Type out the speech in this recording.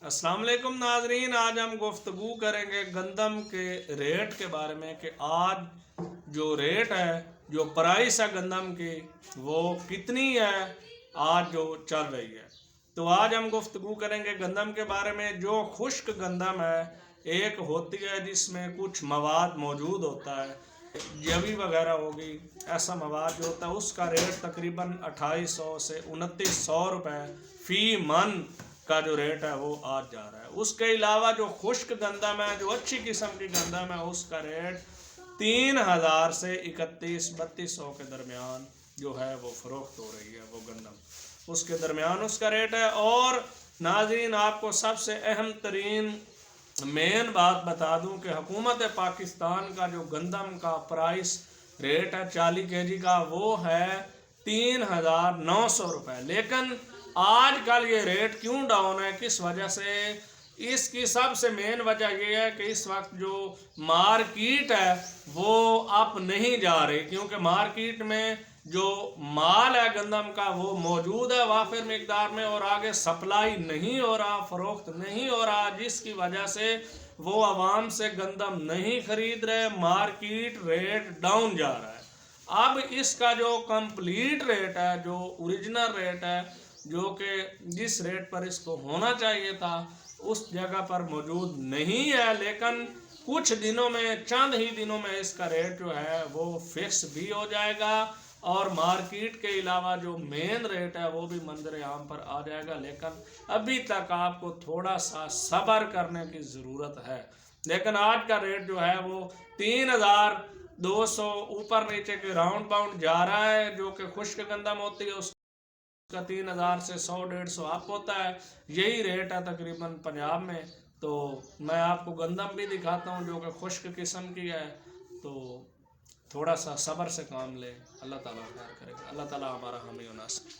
अस्सलाम वालेकुम नाजरीन, आज हम गुफ्तगू करेंगे गंदम के रेट के बारे में कि आज जो रेट है, जो प्राइस है गंदम की, वो कितनी है आज जो चल रही है। तो आज हम गुफ्तगू करेंगे गंदम के बारे में। जो खुश्क गंदम है, एक होती है जिसमें कुछ मवाद मौजूद होता है, जवी वगैरह होगी, ऐसा मवाद जो होता है उसका रेट तकरीबन 2800 से 2900 रुपये फ़ी मन का जो रेट है वो आज जा रहा है। उसके अलावा जो खुश्क गंदम है, जो अच्छी किस्म की गंदम है, उसका रेट 3000 से 31-3200 के दरमियान जो है वो फ़रोख्त हो रही है। वो गंदम उसके दरमियान उसका रेट है। और नाज़रीन, आपको सबसे अहम तरीन मेन बात बता दूं कि हुकूमत पाकिस्तान का जो गंदम का प्राइस रेट है 40 kg का, वो है 3900 रुपये। लेकिन आज कल ये रेट क्यों डाउन है, किस वजह से? इसकी सबसे मेन वजह यह है कि इस वक्त जो मार्केट है वो अप नहीं जा रही, क्योंकि मार्केट में जो माल है गंदम का वो मौजूद है वाफिर मिकदार में, और आगे सप्लाई नहीं हो रहा, फरोख्त नहीं हो रहा, जिसकी वजह से वो आवाम से गंदम नहीं खरीद रहे। मार्केट रेट डाउन जा रहा है। अब इसका जो कंप्लीट रेट है, जो ओरिजिनल रेट है, जो कि जिस रेट पर इसको होना चाहिए था, उस जगह पर मौजूद नहीं है। लेकिन कुछ दिनों में, चंद ही दिनों में इसका रेट जो है वो फिक्स भी हो जाएगा, और मार्केट के अलावा जो मेन रेट है वो भी मंजर आम पर आ जाएगा। लेकिन अभी तक आपको थोड़ा सा सब्र करने की ज़रूरत है। लेकिन आज का रेट जो है वो 3200 ऊपर नीचे के राउंड बाउंड जा रहा है, जो कि खुश्क गंदम होती है उसका 3000 से 100-150 अप होता है। यही रेट है तकरीबन पंजाब में। तो मैं आपको गंदम भी दिखाता हूँ जो कि खुश्क किस्म की है। तो थोड़ा सा सब्र से काम लें, अल्लाह ताला खैर करेगा। अल्लाह ताला हमारा हामी और नासिर।